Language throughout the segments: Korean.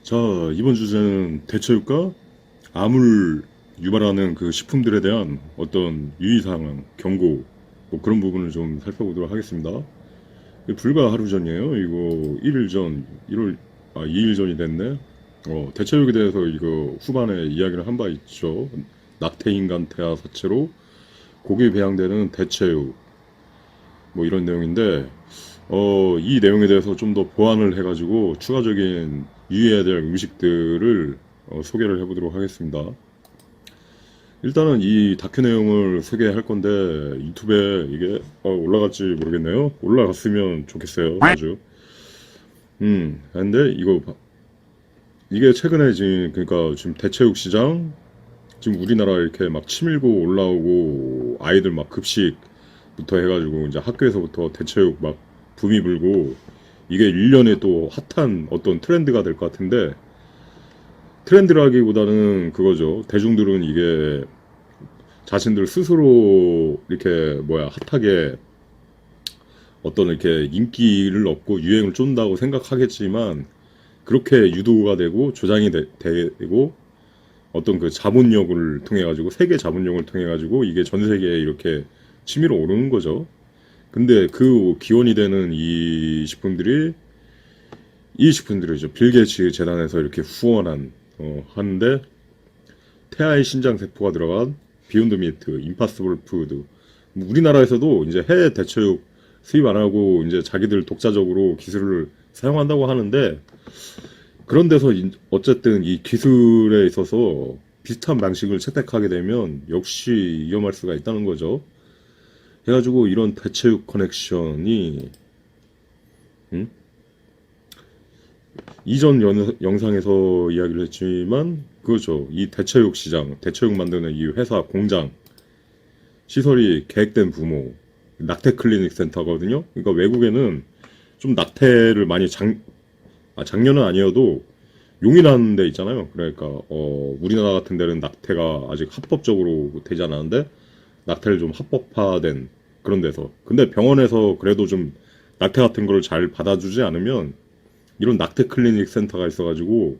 자, 이번 주제는 대체육과 암을 유발하는 그 식품들에 대한 어떤 유의사항, 경고, 뭐 그런 부분을 좀 살펴보도록 하겠습니다. 불과 하루 전이에요. 이거 1일 전, 2일 전이 됐네. 대체육에 대해서 이거 후반에 이야기를 한 바 있죠. 낙태인간 태아 사체로 고기에 배양되는 대체육, 뭐 이런 내용인데, 이 내용에 대해서 좀 더 보완을 해가지고 추가적인 유의해야 될 음식들을 소개를 해보도록 하겠습니다. 일단은 이 다큐 내용을 소개할 건데 유튜브에 이게 올라갈지 모르겠네요. 올라갔으면 좋겠어요. 아주. 근데 이게 최근에 지금 그러니까 지금 대체육 시장 지금 우리나라 이렇게 막 치밀고 올라오고 아이들 막 급식부터 해가지고 이제 학교에서부터 대체육 막 붐이 불고 이게 1년에 또 핫한 어떤 트렌드가 될 것 같은데 트렌드라기보다는 그거죠. 대중들은 이게 자신들 스스로 이렇게 핫하게 어떤 이렇게 인기를 얻고 유행을 쫀다고 생각하겠지만 그렇게 유도가 되고 조장이 되고 어떤 그 자본력을 통해 가지고 세계 자본력을 통해 가지고 이게 전 세계에 이렇게 치밀어 오르는 거죠. 근데 그 기원이 되는 이 식품들이죠. 빌 게이츠 재단에서 이렇게 후원한 하는데 태아의 신장 세포가 들어간 비욘드 미트, 임파서블 푸드. 우리나라에서도 이제 해외 대체육 수입 안 하고 이제 자기들 독자적으로 기술을 사용한다고 하는데 그런 데서 어쨌든 이 기술에 있어서 비슷한 방식을 채택하게 되면 역시 위험할 수가 있다는 거죠. 해가지고 이런 대체육 커넥션이 이전 영상에서 이야기를 했지만 그렇죠. 이 대체육 시장, 대체육 만드는 이 회사 공장 시설이 계획된 부모 낙태 클리닉 센터거든요. 그러니까 외국에는 좀 낙태를 많이 작년은 아니어도 용인하는 데 있잖아요. 그러니까 우리나라 같은 데는 낙태가 아직 합법적으로 되지 않았는데 낙태를 좀 합법화된 그런 데서 근데 병원에서 그래도 좀 낙태 같은 걸 잘 받아주지 않으면 이런 낙태 클리닉 센터가 있어가지고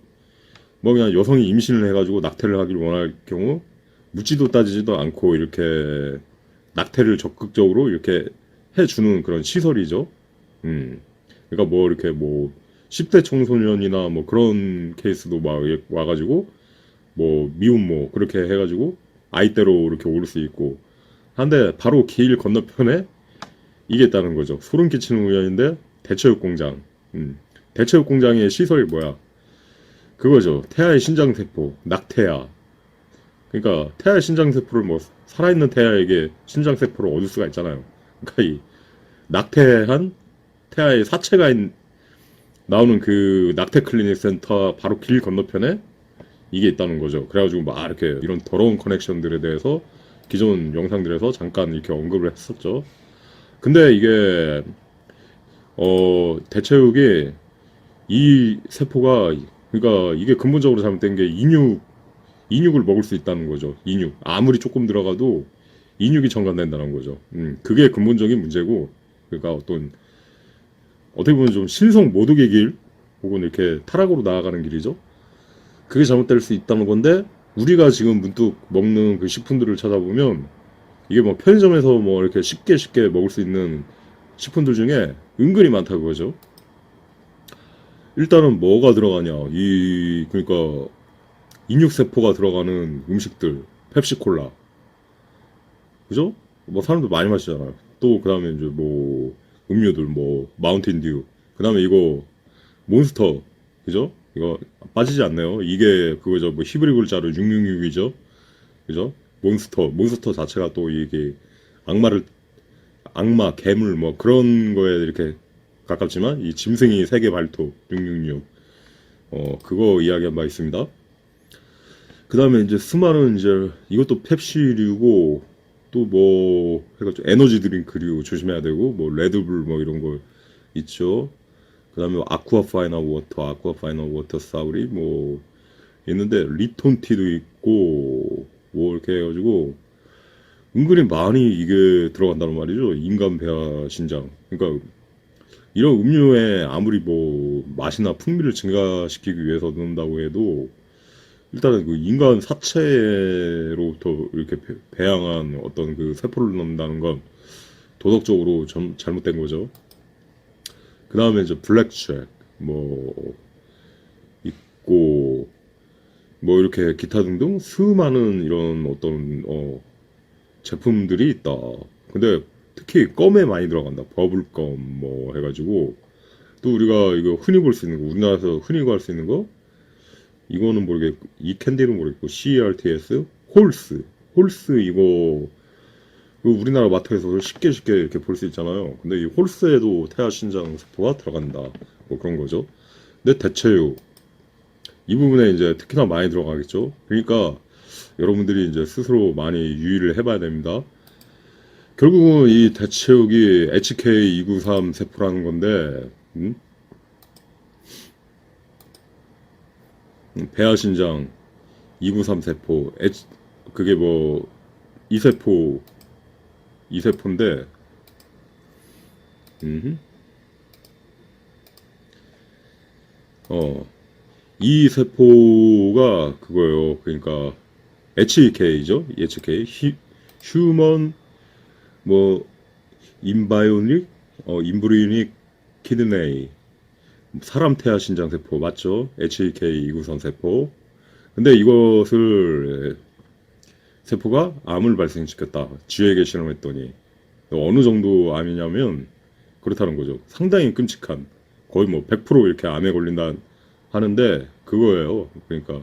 뭐 그냥 여성이 임신을 해가지고 낙태를 하기를 원할 경우 묻지도 따지지도 않고 이렇게 낙태를 적극적으로 이렇게 해주는 그런 시설이죠. 그러니까 뭐 이렇게 뭐 10대 청소년이나 뭐 그런 케이스도 막 와가지고 뭐 미혼모 그렇게 해가지고 아이대로 이렇게 올 수 있고 한데 바로 길 건너편에 이게 있다는 거죠. 소름 끼치는 우연인데 대체육 공장. 대체육 공장의 시설이 뭐야? 그거죠. 태아의 신장세포, 낙태아. 그러니까 태아의 신장세포를 뭐 살아있는 태아에게 신장세포를 얻을 수가 있잖아요. 그러니까 이 낙태한 태아의 나오는 그 낙태 클리닉 센터 바로 길 건너편에 이게 있다는 거죠. 그래가지고 막 이렇게 이런 더러운 커넥션들에 대해서 기존 영상들에서 잠깐 이렇게 언급을 했었죠. 근데 이게 대체육이 이 세포가 그러니까 이게 근본적으로 잘못된 게 인육을 먹을 수 있다는 거죠. 인육 아무리 조금 들어가도 인육이 첨가된다는 거죠. 그게 근본적인 문제고 그러니까 어떻게 보면 좀 신성 모독의 길 혹은 이렇게 타락으로 나아가는 길이죠. 그게 잘못될 수 있다는 건데 우리가 지금 문득 먹는 그 식품들을 찾아보면 이게 뭐 편의점에서 뭐 이렇게 쉽게 먹을 수 있는 식품들 중에 은근히 많다 그거죠. 일단은 뭐가 들어가냐 그러니까 인육세포가 들어가는 음식들 펩시콜라 그죠? 뭐 사람들 많이 마시잖아요. 또 그 다음에 이제 뭐 음료들 뭐 마운틴듀 그 다음에 이거 몬스터 그죠? 이거 빠지지 않네요. 이게 그거죠. 뭐 히브리 글자로 666이죠. 그죠? 몬스터 자체가 또 이게 악마, 괴물 뭐 그런 거에 이렇게 가깝지만 이 짐승이 세계 발톱 666 그거 이야기한 바 있습니다. 그 다음에 이제 수많은 이제 이것도 펩시류고 또 뭐 해가지고 에너지 드링크류 조심해야 되고 뭐 레드불 뭐 이런 거 있죠. 그 다음에 아쿠아 파이너 워터 사우리 뭐 있는데 리톤티도 있고 뭐 이렇게 해가지고 은근히 많이 이게 들어간다는 말이죠. 인간 배아 신장. 그러니까 이런 음료에 아무리 뭐 맛이나 풍미를 증가시키기 위해서 넣는다고 해도 일단은 그 인간 사체로부터 이렇게 배양한 어떤 그 세포를 넣는다는 건 도덕적으로 잘못된 거죠. 그 다음에 이제 블랙잭 뭐 있고 뭐 이렇게 기타 등등 수많은 이런 어떤 제품들이 있다. 근데 특히 껌에 많이 들어간다. 버블껌 뭐 해가지고 또 우리가 이거 흔히 볼 수 있는 거 우리나라에서 흔히 구할 수 있는 거 이거는 모르겠고 이 캔디는 모르겠고 CRTS 홀스 이거 그 우리나라 마트에서 쉽게 이렇게 볼 수 있잖아요. 근데 이 홀스에도 태아 신장 세포가 들어간다. 뭐 그런 거죠. 근데 대체육 이 부분에 이제 특히나 많이 들어가겠죠. 그러니까 여러분들이 이제 스스로 많이 유의를 해봐야 됩니다. 결국은 이 대체육이 HK293 세포라는 건데, 배아신장 293 세포, 그게 뭐 이세포인데, 이 세포가 그거예요. 그러니까 HK죠, HK, 휴먼 뭐 임바이오닉, 임브리닉 키드네이, 사람 태아 신장 세포 맞죠? HK293 세포. 근데 이것을 세포가 암을 발생시켰다. 쥐에게 실험했더니 어느 정도 암이냐면 그렇다는 거죠. 상당히 끔찍한 거의 뭐 100% 이렇게 암에 걸린다 하는데 그거예요. 그러니까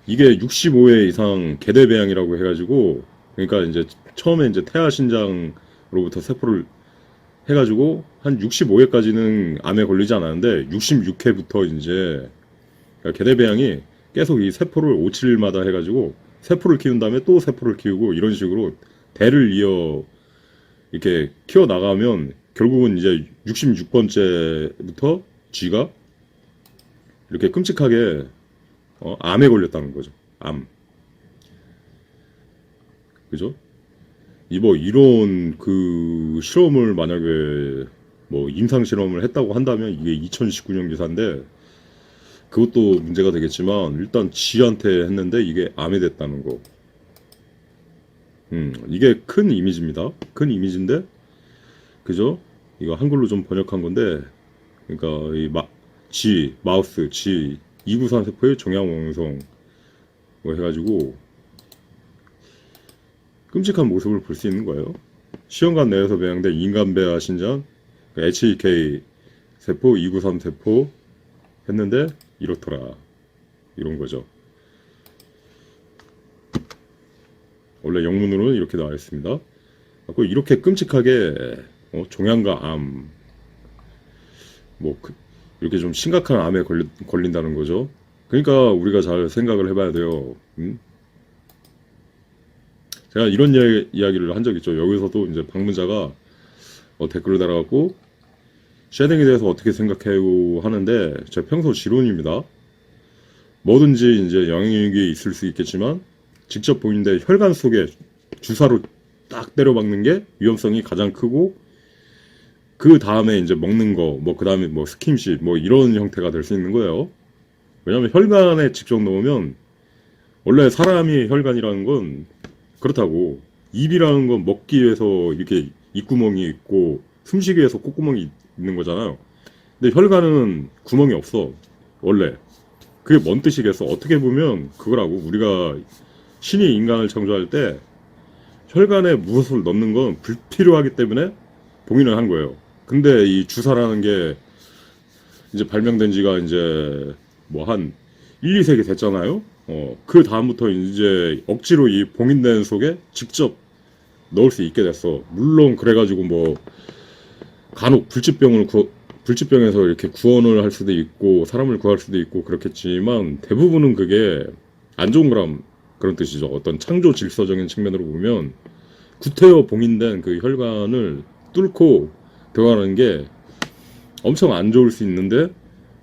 이게 65회 이상 계대배양이라고 해가지고 그러니까 이제 처음에 이제 태아 신장으로부터 세포를 해가지고 한 65회까지는 암에 걸리지 않았는데 66회부터 이제 그러니까 계대배양이 계속 이 세포를 5, 7일마다 해가지고 세포를 키운 다음에 또 세포를 키우고 이런 식으로 대를 이어 이렇게 키워 나가면 결국은 이제 66번째부터 쥐가 이렇게 끔찍하게 암에 걸렸다는 거죠. 암. 그죠? 뭐 이런 그 실험을 만약에 뭐 임상 실험을 했다고 한다면 이게 2019년 기사인데 그것도 문제가 되겠지만 일단 쥐한테 했는데 이게 암에 됐다는 거. 이게 큰 이미지입니다. 큰 이미지인데 그죠? 이거 한글로 좀 번역한 건데 그러니까 이 마우스 쥐 293 세포의 종양원성 뭐 해가지고 끔찍한 모습을 볼 수 있는 거예요. 시험관 내에서 배양된 인간 배아 신장 HEK 세포 293 세포 했는데 이렇더라. 이런 거죠. 원래 영문으로는 이렇게 나와 있습니다. 이렇게 끔찍하게 종양과 암 뭐 이렇게 좀 심각한 암에 걸린다는 거죠. 그러니까 우리가 잘 생각을 해봐야 돼요. 제가 이런 이야기를 한 적 있죠. 여기서도 이제 방문자가 댓글을 달아갖고 쉐딩에 대해서 어떻게 생각해요 하는데 제 평소 지론입니다. 뭐든지 이제 영향력이 있을 수 있겠지만 직접 보이는데 혈관 속에 주사로 딱 때려박는 게 위험성이 가장 크고 그 다음에 이제 먹는 거, 뭐 그 다음에 뭐 스킨십 뭐 이런 형태가 될 수 있는 거예요. 왜냐면 혈관에 직접 넣으면 원래 사람이 혈관이라는 건 그렇다고 입이라는 건 먹기 위해서 이렇게 입구멍이 있고 숨쉬기 위해서 콧구멍이 있는 거잖아요. 근데 혈관은 구멍이 없어 원래. 그게 뭔 뜻이겠어? 어떻게 보면 그거라고 우리가 신이 인간을 창조할 때 혈관에 무엇을 넣는 건 불필요하기 때문에 봉인을 한 거예요. 근데 이 주사라는 게 이제 발명된 지가 이제 뭐 한 1, 2세기 됐잖아요. 그 다음부터 이제 억지로 이 봉인된 속에 직접 넣을 수 있게 됐어. 물론 그래가지고 뭐 간혹 불치병에서 이렇게 구원을 할 수도 있고 사람을 구할 수도 있고 그렇겠지만 대부분은 그게 안 좋은 거란 그런 뜻이죠. 어떤 창조 질서적인 측면으로 보면 구태여 봉인된 그 혈관을 뚫고 들어가는 게 엄청 안 좋을 수 있는데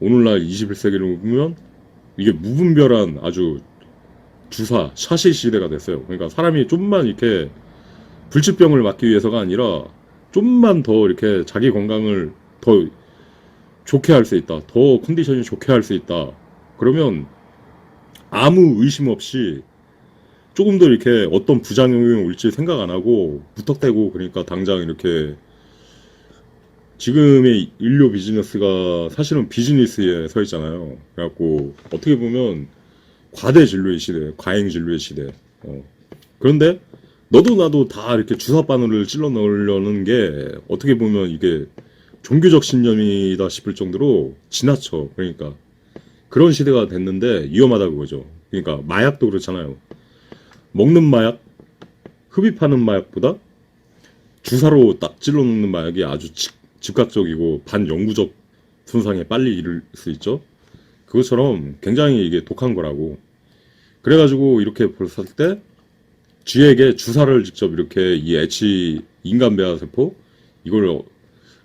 오늘날 21세기를 보면 이게 무분별한 아주 주사, 샷이 시대가 됐어요. 그러니까 사람이 좀만 이렇게 불치병을 막기 위해서가 아니라 좀만 더 이렇게 자기 건강을 더 좋게 할 수 있다. 더 컨디션이 좋게 할 수 있다. 그러면 아무 의심 없이 조금 더 이렇게 어떤 부작용이 올지 생각 안 하고 무턱대고 그러니까 당장 이렇게 지금의 인류 비즈니스가 사실은 비즈니스에 서 있잖아요. 그래갖고 어떻게 보면 과대 진료의 시대, 과잉 진료의 시대. 그런데 너도 나도 다 이렇게 주사 바늘을 찔러 넣으려는 게 어떻게 보면 이게 종교적 신념이다 싶을 정도로 지나쳐. 그러니까 그런 시대가 됐는데 위험하다 그거죠. 그러니까 마약도 그렇잖아요. 먹는 마약, 흡입하는 마약보다 주사로 딱 찔러 넣는 마약이 아주 즉각적이고 반영구적 손상에 빨리 이를 수 있죠. 그것처럼 굉장히 이게 독한 거라고. 그래가지고 이렇게 봤을 때 쥐에게 주사를 직접 이렇게 이 애치 인간 배아세포 이걸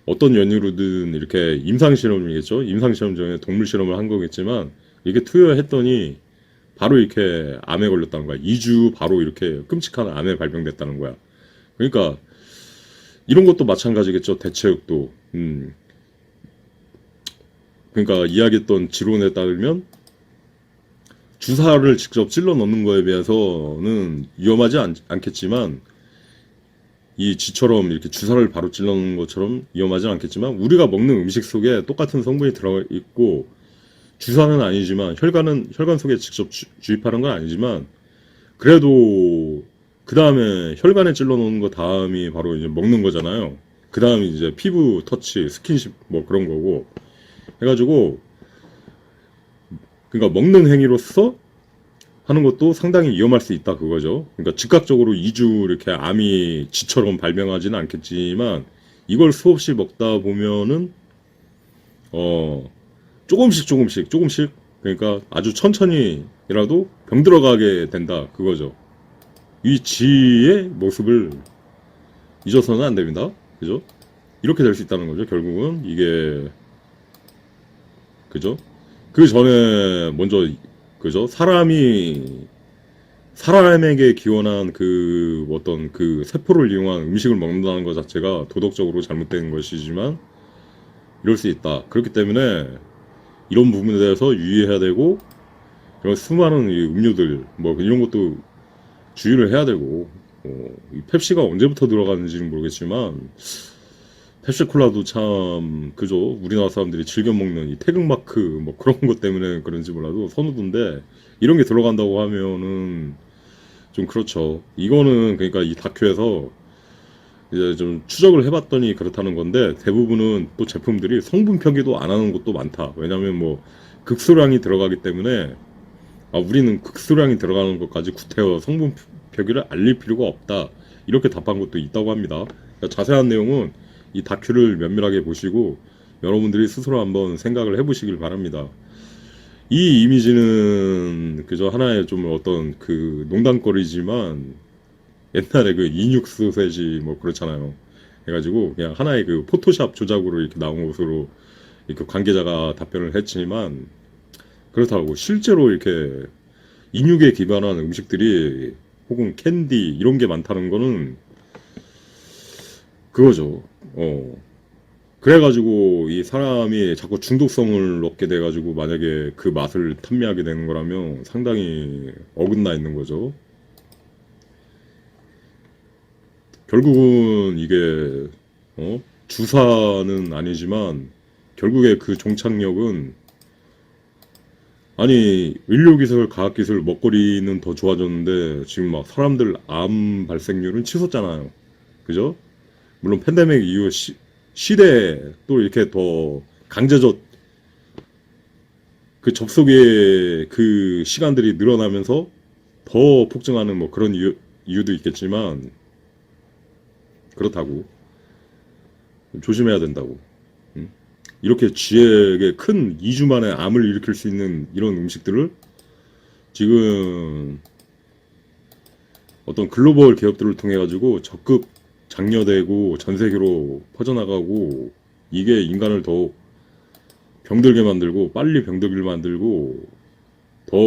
어떤 연유로든 이렇게 임상실험이겠죠. 임상실험 중에 동물실험을 한 거겠지만 이게 투여했더니 바로 이렇게 암에 걸렸다는 거야. 2주 바로 이렇게 끔찍한 암에 발병됐다는 거야. 그러니까 이런 것도 마찬가지겠죠. 대체육도. 그러니까 이야기했던 지론에 따르면 주사를 직접 찔러 넣는 거에 비해서는 위험하지 않겠지만 이 쥐처럼 이렇게 주사를 바로 찔러 넣는 것처럼 위험하지 않겠지만 우리가 먹는 음식 속에 똑같은 성분이 들어가 있고 주사는 아니지만 혈관 속에 직접 주입하는 건 아니지만 그래도 그 다음에 혈관에 찔러 넣는 거 다음이 바로 이제 먹는 거잖아요. 그 다음이 이제 피부 터치, 스킨십 뭐 그런 거고 해가지고 그러니까 먹는 행위로서 하는 것도 상당히 위험할 수 있다 그거죠. 그러니까 즉각적으로 2주 이렇게 암이 쥐처럼 발병하지는 않겠지만 이걸 수없이 먹다 보면은 조금씩 그러니까 아주 천천히라도 병들어가게 된다 그거죠. 이 쥐의 모습을 잊어서는 안 됩니다. 그죠? 이렇게 될 수 있다는 거죠. 결국은 이게 그죠? 그 전에 먼저 그죠? 사람에게 기원한 그 어떤 그 세포를 이용한 음식을 먹는다는 것 자체가 도덕적으로 잘못된 것이지만 이럴 수 있다. 그렇기 때문에 이런 부분에 대해서 유의해야 되고 그런 수많은 이 음료들 뭐 이런 것도 주의를 해야 되고 이 펩시가 언제부터 들어가는지는 모르겠지만 펩시콜라도 참 그죠 우리나라 사람들이 즐겨 먹는 이 태극마크 뭐 그런 것 때문에 그런지 몰라도 선호도인데 이런 게 들어간다고 하면은 좀 그렇죠. 이거는 그러니까 이 다큐에서 이제 좀 추적을 해봤더니 그렇다는 건데 대부분은 또 제품들이 성분 표기도 안 하는 것도 많다. 왜냐면 뭐 극소량이 들어가기 때문에 우리는 극소량이 들어가는 것까지 구태여 성분 표기를 알릴 필요가 없다. 이렇게 답한 것도 있다고 합니다. 그러니까 자세한 내용은 이 다큐를 면밀하게 보시고 여러분들이 스스로 한번 생각을 해보시길 바랍니다. 이 이미지는 그저 하나의 좀 어떤 그 농담거리지만 옛날에 그 이육수 세지 뭐 그렇잖아요. 해가지고 그냥 하나의 그 포토샵 조작으로 이렇게 나온 것으로 이렇게 관계자가 답변을 했지만 그렇다고 실제로 이렇게 인육에 기반한 음식들이 혹은 캔디 이런 게 많다는 거는 그거죠. 그래가지고 이 사람이 자꾸 중독성을 얻게 돼가지고 만약에 그 맛을 탐미하게 되는 거라면 상당히 어긋나 있는 거죠. 결국은 이게 주사는 아니지만 결국에 그 종착역은 아니 의료기술, 과학기술, 먹거리는 더 좋아졌는데 지금 막 사람들 암 발생률은 치솟잖아요. 그죠? 물론 팬데믹 이후 시대에 또 이렇게 더 강제적 그 접속의 그 시간들이 늘어나면서 더 폭증하는 뭐 그런 이유도 있겠지만 그렇다고 조심해야 된다고. 이렇게 쥐에게 큰 2주 만에 암을 일으킬 수 있는 이런 음식들을 지금 어떤 글로벌 기업들을 통해 가지고 적극 장려되고 전 세계로 퍼져나가고 이게 인간을 더 병들게 만들고 빨리 병들게 만들고 더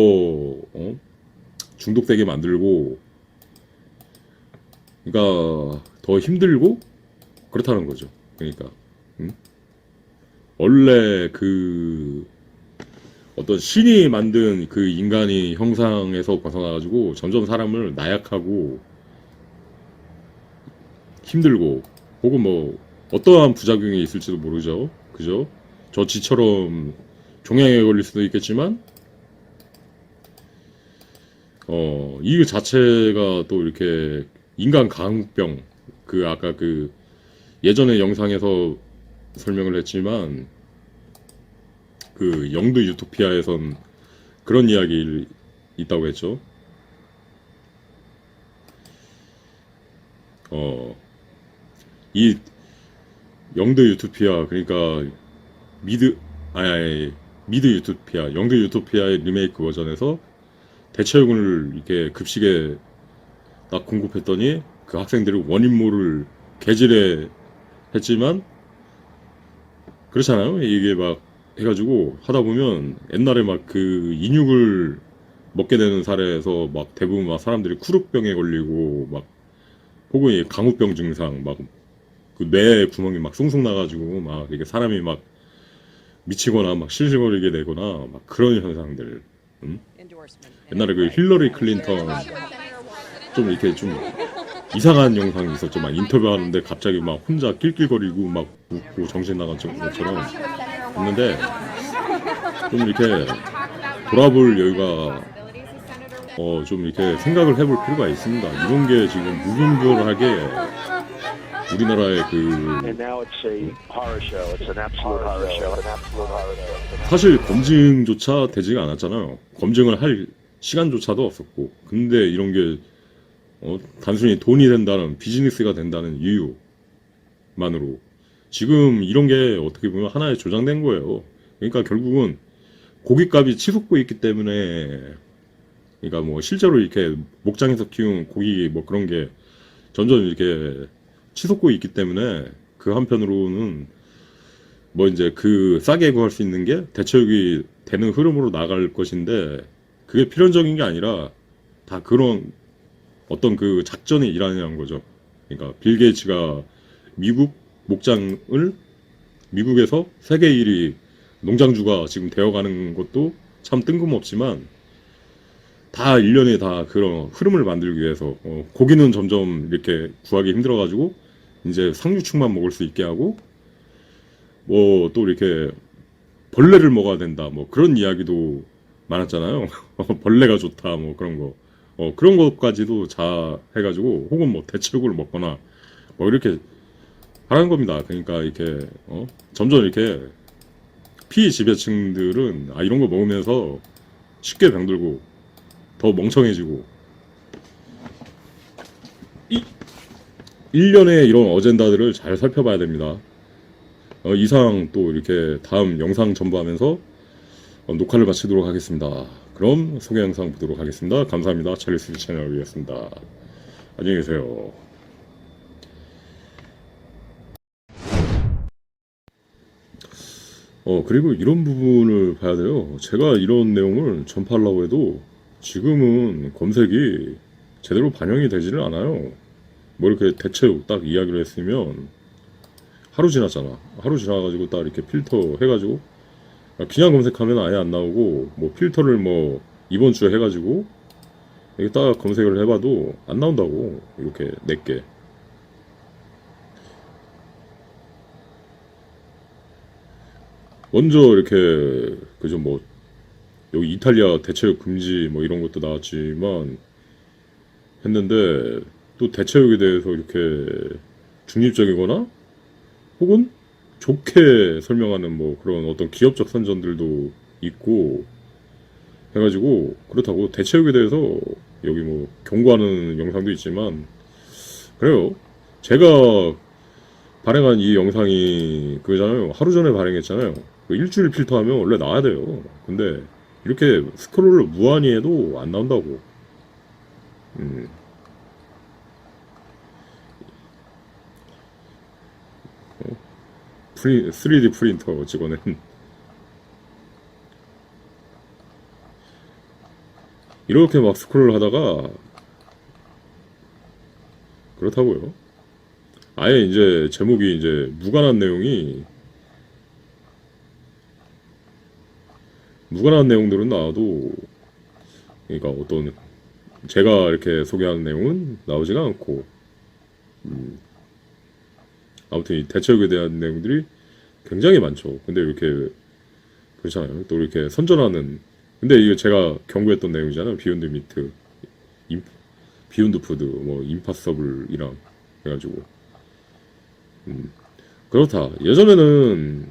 중독되게 만들고 그러니까 더 힘들고 그렇다는 거죠. 그러니까 원래 그 어떤 신이 만든 그 인간이 형상에서 벗어나가지고 점점 사람을 나약하고 힘들고 혹은 뭐 어떠한 부작용이 있을지도 모르죠. 그죠? 저 지처럼 종양에 걸릴 수도 있겠지만 이 자체가 또 이렇게 인간 감흑병 그 아까 그 예전에 영상에서 설명을 했지만 그 영드 유토피아에선 그런 이야기 있다고 했죠. 이 영드 유토피아 그러니까 미드 아니 미드 유토피아 영드 유토피아의 리메이크 버전에서 대체육을 이렇게 급식에 딱 공급했더니 그 학생들이 원인모를 개질해 했지만 그렇잖아요. 이게 막 해가지고 하다 보면 옛날에 막 그 인육을 먹게 되는 사례에서 막 대부분 막 사람들이 쿠르병에 걸리고 막 혹은 이 강우병 증상 막 그 뇌 구멍이 막 숭숭 나가지고 막 이게 사람이 막 미치거나 막 실실거리게 되거나 막 그런 현상들. 음? 옛날에 그 힐러리 클린턴 좀 이렇게 좀 이상한 영상이 있었죠. 막 인터뷰하는데 갑자기 막 혼자 낄낄거리고 막 웃고 정신 나간 것처럼 했는데 좀 이렇게 돌아볼 여유가 좀 이렇게 생각을 해볼 필요가 있습니다. 이런 게 지금 무분별하게 우리나라의 그 사실 검증조차 되지가 않았잖아요. 검증을 할 시간조차도 없었고 근데 이런 게 단순히 돈이 된다는 비즈니스가 된다는 이유만으로 지금 이런 게 어떻게 보면 하나의 조장된 거예요. 그러니까 결국은 고깃값이 치솟고 있기 때문에 그러니까 뭐 실제로 이렇게 목장에서 키운 고기 뭐 그런 게 점점 이렇게 치솟고 있기 때문에 그 한편으로는 뭐 이제 그 싸게 구할 수 있는 게 대체육이 되는 흐름으로 나갈 것인데 그게 필연적인 게 아니라 다 그런 어떤 그 작전이 일어나는 거죠. 그러니까 빌 게이츠가 미국 목장을 미국에서 세계 1위 농장주가 지금 되어가는 것도 참 뜬금없지만 다 일련의 다 그런 흐름을 만들기 위해서 고기는 점점 이렇게 구하기 힘들어가지고 이제 상류층만 먹을 수 있게 하고 뭐 또 이렇게 벌레를 먹어야 된다 뭐 그런 이야기도 많았잖아요. 벌레가 좋다 뭐 그런 거 그런 것까지도 자 해가지고 혹은 뭐 대체육을 먹거나 뭐 이렇게 하라는 겁니다. 그러니까 이렇게 점점 이렇게 피지배층들은 이런 거 먹으면서 쉽게 병들고 더 멍청해지고 일련의 이런 어젠다들을 잘 살펴봐야 됩니다. 이상 또 이렇게 다음 영상 첨부하면서 녹화를 마치도록 하겠습니다. 그럼 소개 영상 보도록 하겠습니다. 감사합니다. 찰리스 채널이었습니다. 안녕히 계세요. 그리고 이런 부분을 봐야 돼요. 제가 이런 내용을 전파하려고 해도 지금은 검색이 제대로 반영이 되지를 않아요. 뭐 이렇게 대체로 딱 이야기를 했으면 하루 지났잖아. 하루 지나가지고 딱 이렇게 필터 해가지고 그냥 검색하면 아예 안 나오고 뭐 필터를 뭐 이번 주에 해가지고 이렇게 딱 검색을 해봐도 안 나온다고 이렇게 내게 먼저 이렇게 그죠 뭐 여기 이탈리아 대체육 금지 뭐 이런 것도 나왔지만 했는데 또 대체육에 대해서 이렇게 중립적이거나 혹은 좋게 설명하는 뭐 그런 어떤 기업적 선전들도 있고 해가지고 그렇다고 대체육에 대해서 여기 뭐 경고하는 영상도 있지만 그래요. 제가 발행한 이 영상이 그거잖아요. 하루 전에 발행했잖아요. 그 일주일 필터하면 원래 나와야 돼요. 근데 이렇게 스크롤을 무한히 해도 안 나온다고. 음. 3D 프린터 찍어낸 이렇게 막 스크롤 하다가 그렇다고요. 아예 이제 제목이 이제 무관한 내용이 무관한 내용들은 나와도, 그러니까 어떤 제가 이렇게 소개하는 내용은 나오지가 않고, 아무튼 이 대체육에 대한 내용들이 굉장히 많죠. 근데 이렇게 그렇잖아요. 또 이렇게 선전하는, 근데 이게 제가 경고했던 내용이잖아요. 비욘드 미트, 임, 비욘드 푸드, 뭐 임파서블이랑 해가지고 그렇다. 예전에는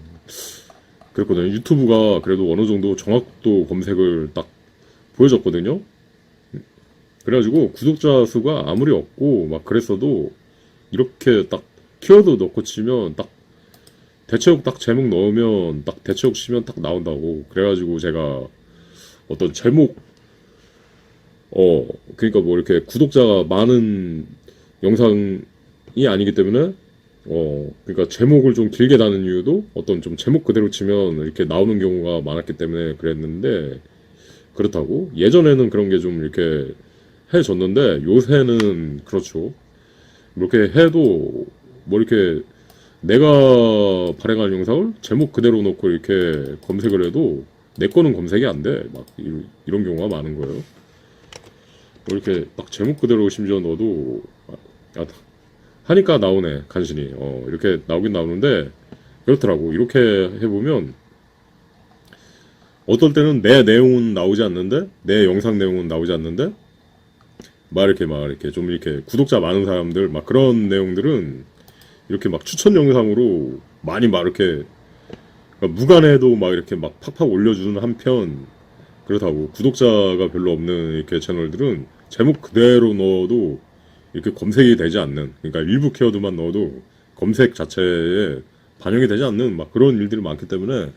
그랬거든요. 유튜브가 그래도 어느 정도 정확도 검색을 딱 보여줬거든요. 그래가지고 구독자 수가 아무리 없고 막 그랬어도 이렇게 딱 키워드 넣고 치면 딱 대체육 딱 제목 넣으면 딱 대체육 치면 딱 나온다고. 그래가지고 제가 어떤 제목 그러니까 뭐 이렇게 구독자가 많은 영상이 아니기 때문에 그러니까 제목을 좀 길게 다는 이유도 어떤 좀 제목 그대로 치면 이렇게 나오는 경우가 많았기 때문에 그랬는데, 그렇다고 예전에는 그런 게 좀 이렇게 해줬는데 요새는 그렇죠. 이렇게 해도 뭐 이렇게 내가 발행한 영상을 제목 그대로 놓고 이렇게 검색을 해도 내 거는 검색이 안 돼. 막 이런 경우가 많은 거예요. 뭐 이렇게 딱 제목 그대로 심지어 넣어도 하니까 나오네 간신히. 이렇게 나오긴 나오는데 그렇더라고. 이렇게 해보면 어떨 때는 내 내용은 나오지 않는데, 내 영상 내용은 나오지 않는데 막 이렇게 좀 이렇게 구독자 많은 사람들 막 그런 내용들은 이렇게 막 추천 영상으로 많이 막 이렇게, 그러니까 무간에도 막 이렇게 막 팍팍 올려주는 한편, 그렇다고 구독자가 별로 없는 이렇게 채널들은 제목 그대로 넣어도 이렇게 검색이 되지 않는, 그러니까 일부 키워드만 넣어도 검색 자체에 반영이 되지 않는 막 그런 일들이 많기 때문에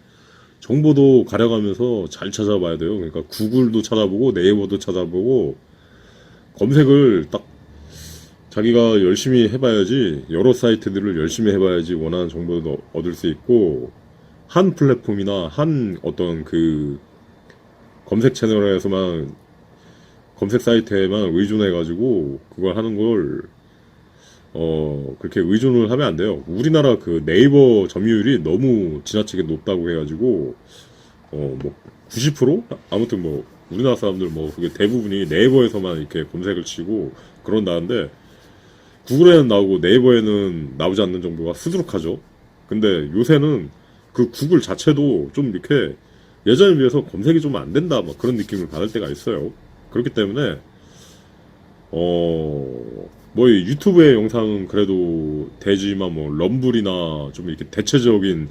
정보도 가려가면서 잘 찾아봐야 돼요. 그러니까 구글도 찾아보고 네이버도 찾아보고 검색을 딱 자기가 열심히 해봐야지, 여러 사이트들을 열심히 해봐야지 원하는 정보도 얻을 수 있고, 한 플랫폼이나 한 어떤 그 검색 채널에서만, 검색 사이트에만 의존해가지고 그걸 하는 걸 그렇게 의존을 하면 안 돼요. 우리나라 그 네이버 점유율이 너무 지나치게 높다고 해가지고 뭐 90%? 아무튼 뭐 우리나라 사람들 뭐 그게 대부분이 네이버에서만 이렇게 검색을 치고 그런다는데, 구글에는 나오고 네이버에는 나오지 않는 정보가 수두룩하죠. 근데 요새는 그 구글 자체도 좀 이렇게 예전에 비해서 검색이 좀 안 된다 막 그런 느낌을 받을 때가 있어요. 그렇기 때문에 뭐 유튜브의 영상은 그래도 되지만 뭐 럼블이나 좀 이렇게 대체적인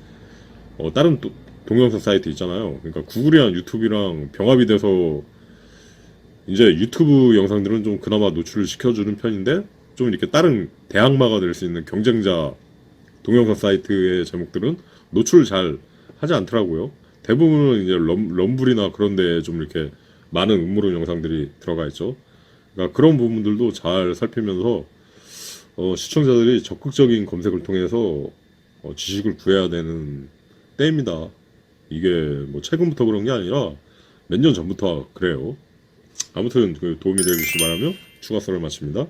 다른 또 동영상 사이트 있잖아요. 그러니까 구글이랑 유튜브랑 병합이 돼서 이제 유튜브 영상들은 좀 그나마 노출을 시켜주는 편인데, 좀 이렇게 다른 대항마가 될 수 있는 경쟁자 동영상 사이트의 제목들은 노출을 잘 하지 않더라고요. 대부분은 이제 럼블이나 그런 데에 좀 이렇게 많은 음모론 영상들이 들어가 있죠. 그러니까 그런 부분들도 잘 살피면서 시청자들이 적극적인 검색을 통해서 지식을 구해야 되는 때입니다. 이게 뭐 최근부터 그런 게 아니라 몇 년 전부터 그래요. 아무튼 그 도움이 되시기 바라며 추가 썰을 마칩니다.